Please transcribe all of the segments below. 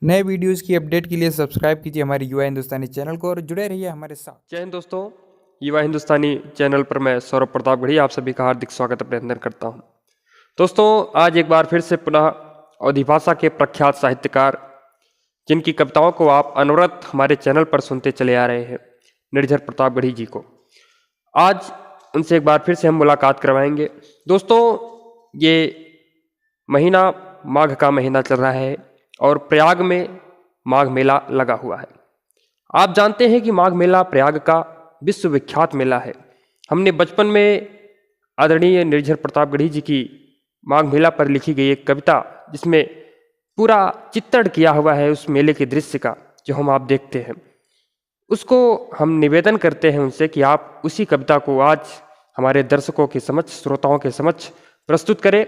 नए वीडियोस की अपडेट के लिए सब्सक्राइब कीजिए हमारे युवा हिंदुस्तानी चैनल को और जुड़े रहिए हमारे साथ। जय हिंद दोस्तों, युवा हिंदुस्तानी चैनल पर मैं सौरभ प्रतापगढ़ी आप सभी का हार्दिक स्वागत अभिनंदन करता हूं। दोस्तों, आज एक बार फिर से पुनः अवधी भाषा के प्रख्यात साहित्यकार जिनकी कविताओं को आप अनवरत हमारे चैनल पर सुनते चले आ रहे हैं, निर्झर प्रतापगढ़ी जी को आज उनसे एक बार फिर से हम मुलाकात करवाएंगे। दोस्तों, ये महीना माघ का महीना चल रहा है और प्रयाग में माघ मेला लगा हुआ है। आप जानते हैं कि माघ मेला प्रयाग का विश्वविख्यात मेला है। हमने बचपन में आदरणीय निर्झर प्रतापगढ़ी जी की माघ मेला पर लिखी गई एक कविता, जिसमें पूरा चित्रण किया हुआ है उस मेले के दृश्य का, जो हम आप देखते हैं, उसको हम निवेदन करते हैं उनसे कि आप उसी कविता को आज हमारे दर्शकों के समक्ष, श्रोताओं के समक्ष प्रस्तुत करें।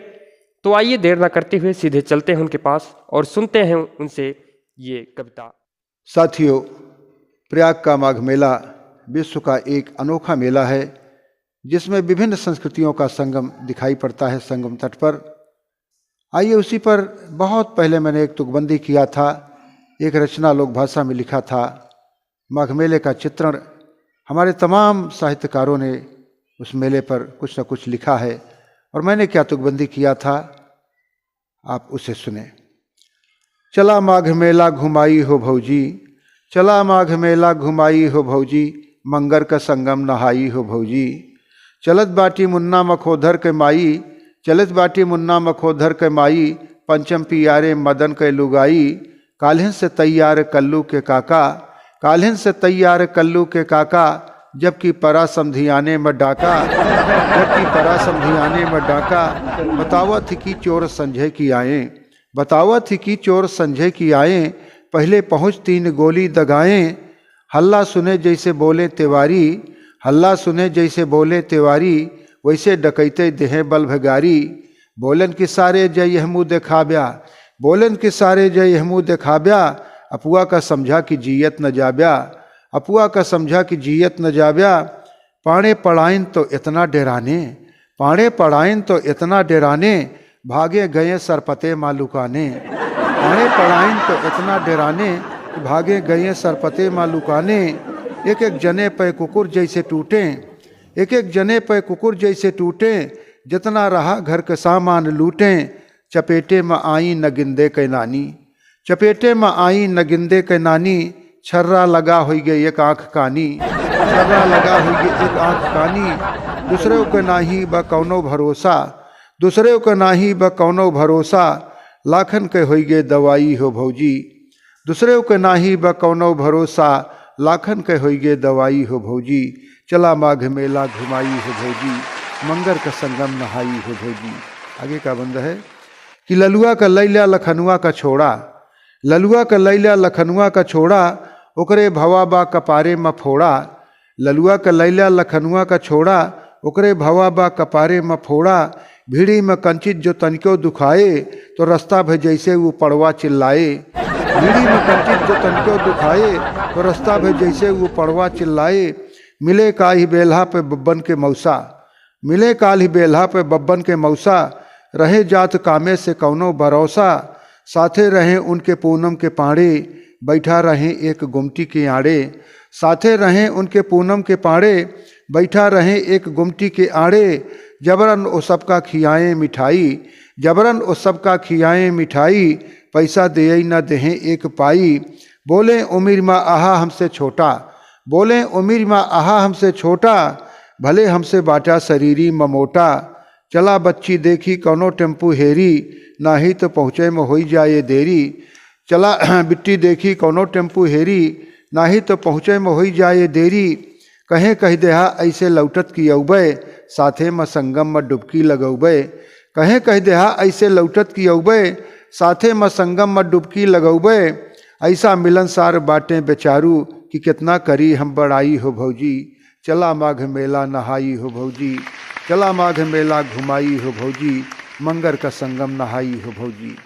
तो आइए देर न करते हुए सीधे चलते हैं उनके पास और सुनते हैं उनसे ये कविता। साथियों, प्रयाग का माघ मेला विश्व का एक अनोखा मेला है जिसमें विभिन्न संस्कृतियों का संगम दिखाई पड़ता है संगम तट पर। आइए उसी पर बहुत पहले मैंने एक तुकबंदी किया था, एक रचना लोक भाषा में लिखा था। माघ मेले का चित्रण हमारे तमाम साहित्यकारों ने उस मेले पर कुछ न कुछ लिखा है और मैंने क्या तुकबंदी किया था, आप उसे सुने। चला माघ मेला घुमाई हो भौजी, चला माघ मेला घुमाई हो भौजी, मंगर का संगम नहाई हो भौजी। चलत बाटी मुन्ना मखोधर के माई, चलत बाटी मुन्ना मखोधर के माई, पंचम पियारे मदन के लुगाई। काल्हिन से तैयार कल्लू के काका, काल्हिन से तैयार कल्लू के काका, जबकि परा समधियाने में डाका, जबकि परा समधियाने में डाका। बतावत की चोर संजय की आए, बतावत की चोर संजय की आए, पहले पहुँच 3 गोली दगाएं। हल्ला सुने जैसे बोले तिवारी, हल्ला सुने जैसे बोले तिवारी, वैसे डकैते देहे बल भगारी। बोलन कि सारे जय यह मुँह देखाब्या, बोलन कि सारे जय यह मुँह देखाब्या, अपुआ का समझा कि जियत न जाब्या, अपुआ का समझा कि जियत न जाब्या। पाड़े पढ़ाइन तो इतना डेराने, पाड़े पढ़ाइन तो इतना डेराने, भागे गए सरपते मालुकाने। पाड़े पढ़ाइन तो इतना डेराने, भागे गए सरपते मालुकाने। एक एक जने पे कुकुर जैसे टूटे, एक एक जने पे कुकुर जैसे टूटे, जितना रहा घर के सामान लूटें। चपेटे में आई न गिंदे के नानी, चपेटे में आई न गिंदे के नानी, छर्रा लगा हुई गई एक आँख कानी, छर्रा लगा हुई गई एक आँख कानी। दूसरे को नाही ब कौनो भरोसा, दूसरे को नाही ब कौनो भरोसा, लाखन के होई गे दवाई हो भौजी। दूसरे को नाही ब कौनो भरोसा, लाखन के होई गे दवाई हो भौजी। चला माघ मेला घुमाई हो भौजी, मंगर का संगम नहाई हो भौजी। आगे का बंद है कि ललुआ का लैला लखनुआ का छोड़ा, ललुआ का लैला लखनुआ का छोड़ा, ओकरे भवा बा कपारे में फोड़ा। ललुआ का लैला लखनुआ का छोड़ा, ओकरे भवा बा कपारे में फोड़ा। भीड़ी में कंचित जो तनिको दुखाए, तो रास्ता भे जैसे वो पड़वा चिल्लाए। भीड़ी में कंचित जो तनिको दुखाए, तो रास्ता भे जैसे वो पड़वा चिल्लाए। मिले काल्हि बेल्हा पे बब्बन के मौसा, मिले काल्हि बेल्हा पे बब्बन के मौसा, रहे जात कामे से कौनो भरोसा। साथे रहें उनके पूनम के पाड़े, बैठा रहें एक गुमटी के आड़े। साथे रहें उनके पूनम के पाड़े, बैठा रहें एक गुमटी के आड़े। जबरन ओ सबका खियाएं मिठाई, जबरन ओ सबका खियाएं मिठाई, पैसा दे न देहें एक पाई। बोले उमिर में आहा हमसे छोटा, बोले उमिर में आहा हमसे छोटा, भले हमसे बाटा शरीरी ममोटा। चला बच्ची देखी कौनो टेम्पू हेरी, नाही तो पहुँचे में हो जाए देरी। चला बिट्टी देखी कौनो टेम्पू हेरी, नाही तो पहुँचे में हो जाए देरी। कहे कह देहा ऐसे लौटत की अउबे, साथे में संगम में डुबकी लगौबे। कहे कह देहा ऐसे लौटत की अउबे, साथे में संगम में डुबकी लगौबे। ऐसा मिलनसार बाटें बेचारू, कि कितना करी हम बड़ाई हो भौजी। चला माघ मेला नहाई हो भौजी, चला माघ मेला घुमाई हो भौजी, मंगर का संगम नहाई हो भौजी।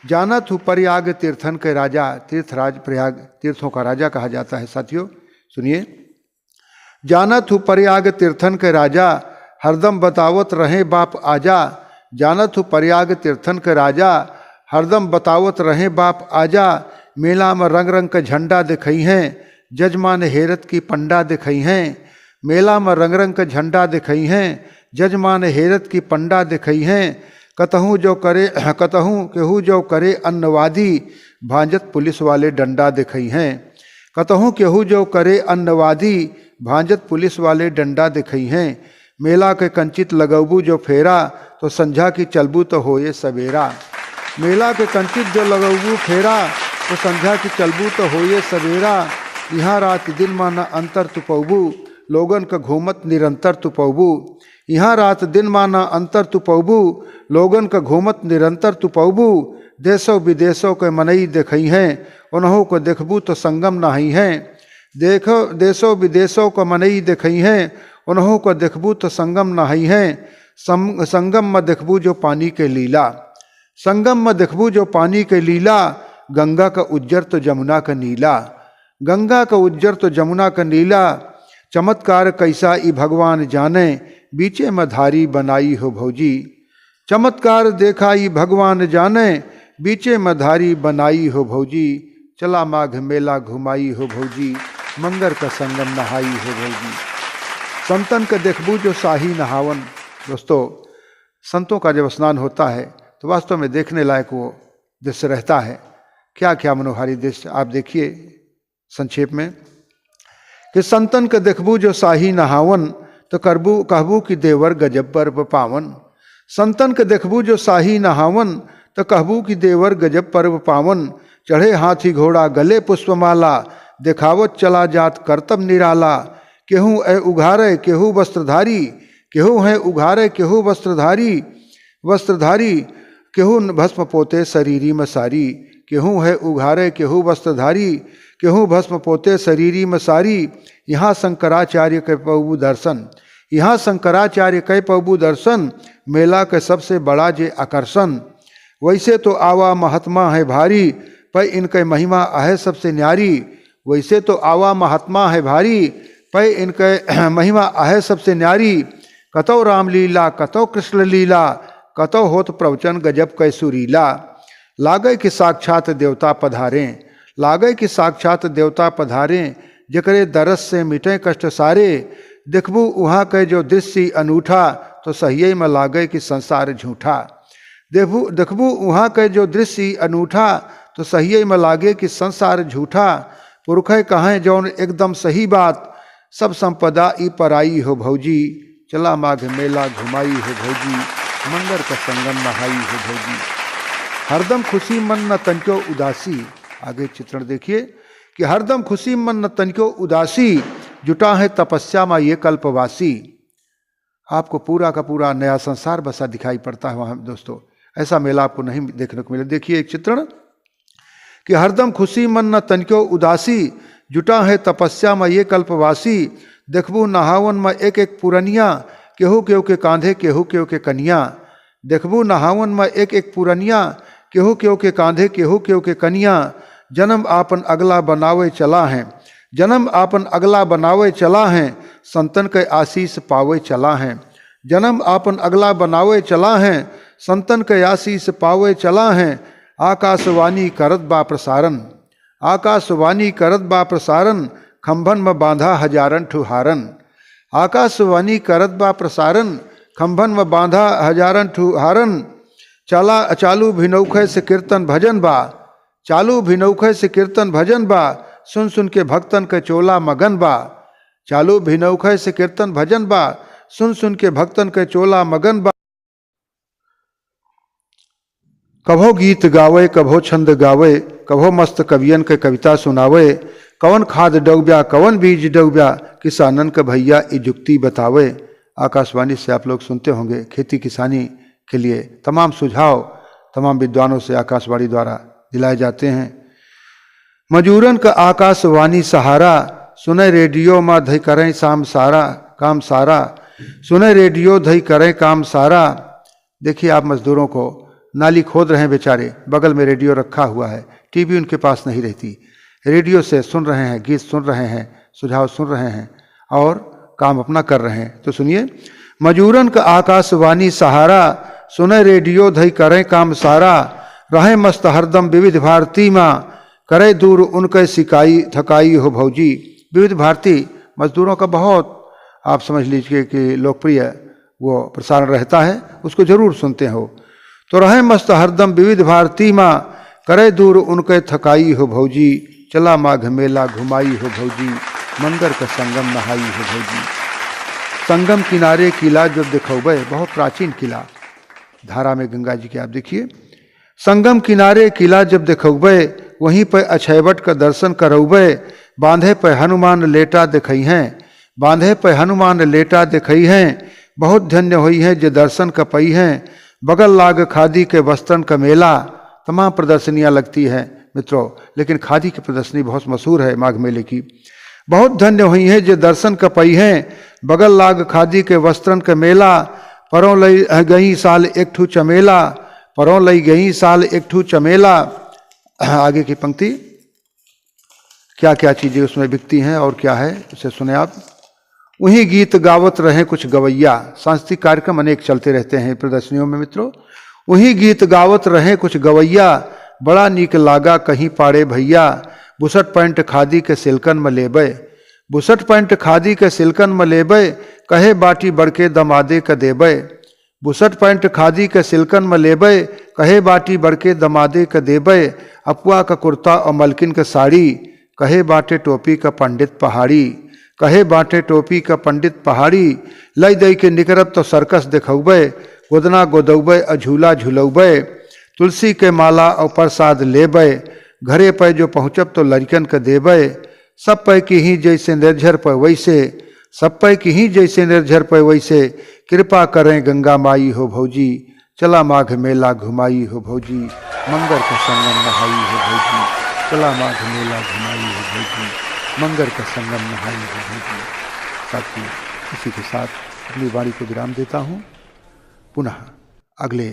जानत हूँ प्रयाग तीर्थन के राजा, तीर्थराज प्रयाग तीर्थों का राजा कहा जाता है। साथियों सुनिए, जानत हूँ प्रयाग तीर्थन के राजा, हरदम बतावत रहे बाप आजा। जानत हूँ प्रयाग तीर्थन के राजा, हरदम बतावत रहे बाप आजा। मेला में रंग रंग का झंडा दिखई हैं, जजमान हेरत की पंडा दिखई हैं। मेला में रंग रंग का झंडा दिखई हैं, जजमान हेरत की पंडा दिखई हैं। कतहूँ केहू जो करे अन्नवादी, भांजत पुलिस वाले डंडा दिखई हैं। कतहूँ केहू जो करे अन्नवादी, भांजत पुलिस वाले डंडा दिखई हैं। मेला के कंचित लगबू जो फेरा, तो संझा की चलबू तो होए सवेरा। मेला के कंचित जो लगबू फेरा, तो संझा की चलबू तो होए सवेरा। यहाँ रात दिन माना अंतर तु पौबू, लोगन का घूमत निरंतर तु पौबू। यहाँ रात दिन माना अंतर तु पौबू, लोगन का घूमत निरंतर तु पौबू। देशों विदेशों के मनई देखई हैं, उन्हों को देखबू तो संगम नहाई हैं। देखो देशों विदेशों को मनई देखई हैं, उन्हों को देखबू तो संगम नहाई हैं। संगम में देखबू जो पानी के लीला, संगम में देखबू जो पानी के लीला। गंगा का उज्जर तो जमुना का नीला, गंगा का उज्जर तो जमुना का नीला। चमत्कार कैसा ई भगवान जाने, बीचे में धारी बनाई हो भौजी। चमत्कार देखा ई भगवान जाने, बीचे में धारी बनाई हो भौजी। चला माघ मेला घुमाई हो भौजी, मंगर का संगम नहाई हो भौजी। संतन का देखबू जो शाही नहावन। दोस्तों, संतों का जब स्नान होता है तो वास्तव में देखने लायक वो दृश्य रहता है। क्या क्या मनोहारी दृश्य आप देखिए संक्षेप में कि संतन का देखबू जो शाही नहावन, तो कहबू कि देवर गजब पर्व पावन। संतन के देखबू जो शाही नहावन, तो कहबू कि देवर गजब पर्व पावन। चढ़े हाथी घोड़ा गले पुष्पमाला, देखावत चला जात करतब निराला। केहू ए उघारे केहू वस्त्रधारी, केहू है उघारे केहू वस्त्रधारी। केहू भस्म पोते शरीरी में सारी, केहू है उघारे केहू वस्त्रधारी। केहू भस्म पोते शरीरी में सारी। यहाँ शंकराचार्य के पबू दर्शन, यहाँ शंकराचार्य के पबू दर्शन। मेला के सबसे बड़ा जे आकर्षण। वैसे तो आवा महात्मा है भारी, पर इनके महिमा है सबसे न्यारी। वैसे तो आवा महात्मा है भारी, पर इनके महिमा है सबसे न्यारी। कतौ रामलीला कतौ कृष्ण लीला, कतौ होत प्रवचन गजब कै सुरीला। लागे कि साक्षात देवता पधारें, लागे कि साक्षात देवता पधारें। जकरे दरस से मिटे कष्ट सारे, देखबू वहाँ के जो दृश्य अनूठा, तो सहिए में लागे कि संसार झूठा। देखबू वहाँ के जो दृश्य अनूठा, तो सहिए में लागे कि संसार झूठा। पुरखे कहें जौन एकदम सही बात, सब संपदा ई पराई हो भौजी। चला माघ मेला घुमाई हो भौजी, मंगर का संगम नहाई हो भौजी। हरदम खुशी मन न तनिको उदासी। आगे चित्रण देखिए कि हरदम खुशी मन न तनिको उदासी, जुटा है तपस्या में ये कल्पवासी। आपको पूरा का पूरा नया संसार बसा दिखाई पड़ता है वहाँ दोस्तों। ऐसा मेला आपको नहीं देखने को मिले। देखिए एक चित्रण कि हरदम खुशी मन न तनिको उदासी, जुटा है तपस्या में ये कल्पवासी। देखबू नहावन में एक एक पुरनिया, केहू केहू के कांधे केहू केहू के कनिया। देखबू नहावन में एक एक पुरनिया, केहू केहू के कांधे केहू केहू के कनिया। जन्म आपन अगला बनावे चला है, जन्म आपन अगला बनावे चला है। संतन के आशीष पावे चला है, जन्म आपन अगला बनावे चला है। संतन के आशीष पावे चला है। आकाशवाणी करत बा प्रसारण, आकाशवाणी करत बा प्रसारण। खंभन में बांधा हजारन ठुहारन, आकाशवाणी करत बा प्रसारण। खंभन में बांधा हजारन ठुहारन। चालू भिनौखे से कीर्तन भजन बा, चालू भिनौखे से कीर्तन भजन बा। सुन सुन के भक्तन के चोला मगन बा, चालू भिनौखे से कीर्तन भजन बा। सुन सुन के भक्तन के चोला मगन बा। कभो गीत गावे कभो छंद गावे, कभो मस्त कवियन के कविता सुनावे। कवन खाद डौब्या कवन बीज डौब्या, किसानन के भैया ई जुक्ति बतावे। आकाशवाणी से आप लोग सुनते होंगे खेती किसानी के लिए तमाम सुझाव तमाम विद्वानों से आकाशवाणी द्वारा दिलाए जाते हैं। मजूरन का आकाशवाणी सहारा, सुने रेडियो में धई करें शाम सारा काम सारा। सुने रेडियो धई करें काम सारा। देखिए आप मजदूरों को नाली खोद रहे हैं बेचारे, बगल में रेडियो रखा हुआ है, टीवी उनके पास नहीं रहती, रेडियो से सुन रहे हैं, गीत सुन रहे हैं, सुझाव सुन रहे हैं और काम अपना कर रहे हैं। तो सुनिए, मजूरन का आकाशवाणी सहारा, सुने रेडियो धई करें काम सारा। रहे मस्त हरदम विविध भारती माँ, करे दूर उनके सिकाई थकाई हो भौजी। विविध भारती मजदूरों का बहुत आप समझ लीजिए कि लोकप्रिय वो प्रसारण रहता है, उसको जरूर सुनते हो। तो रहे मस्त हरदम विविध भारती माँ, करे दूर उनके थकाई हो भौजी। चला माघ मेला घुमाई हो भौजी, मंगर का संगम नहाई हो भौजी। संगम किनारे किला जो दिखौबे, बहुत प्राचीन किला धारा में गंगा जी के आप देखिए। संगम किनारे किला जब देखौबे, वहीं पर अछैवट का दर्शन करौबे। बांधे पे हनुमान लेटा दिखई हैं, बांधे पे हनुमान लेटा दिखई हैं। बहुत धन्य हुई है जो दर्शन का पई हैं। बगल लाग खादी के वस्त्रन का मेला। तमाम प्रदर्शनियां लगती हैं मित्रों, लेकिन खादी की प्रदर्शनी बहुत मशहूर है माघ मेले की। बहुत धन्य हुई है जो दर्शन का पई हैं। बगल लाग खादी के वस्त्रन का मेला। परों लई गई साल एक ठू चमेला, परों लई गई साल एक ठू चमेला। आगे की पंक्ति, क्या क्या चीजें उसमें बिकती हैं और क्या है उसे सुने आप। वही गीत गावत रहे कुछ गवैया। सांस्कृतिक कार्यक्रम अनेक चलते रहते हैं प्रदर्शनियों में मित्रों। वही गीत गावत रहे कुछ गवैया। बड़ा नीक लागा कहीं पाड़े भैया। बुसट पैंट खादी के सिल्कन में लेबे, बुसट पैंट खादी के सिल्कन में लेबे। कहे बाटी बड़के दमादे का देबे। बुसट पैंट खादी के सिल्कन में लेबे। कहे बाटी बड़के दमादे का देबे। अपुआ का कुर्ता और मलकिन का साड़ी। कहे बाटे टोपी का पंडित पहाड़ी, कहे बाटे टोपी का पंडित पहाड़ी। लई दई के निकरब तो सर्कस दिखौबे। गोदना गोदौबे और झूला झुलौबे। तुलसी के माला और प्रसाद लेबे। घरे पे जो पहुँचब तो लड़कन का देबे। सब पे की ही जैसे निर्झर पे वैसे, सब पे की ही जैसे निर्झर पे वैसे। कृपा करें गंगा माई हो भौजी। चला माघ मेला घुमाई हो भौजी, मंगर का संगम नहाई हो भौजी। चला माघ मेला घुमाई हो भौजी, मंगर का संगम नहाई हो भौजी। साथी इसी के साथ अपनी वाणी को विराम देता हूँ। पुनः अगले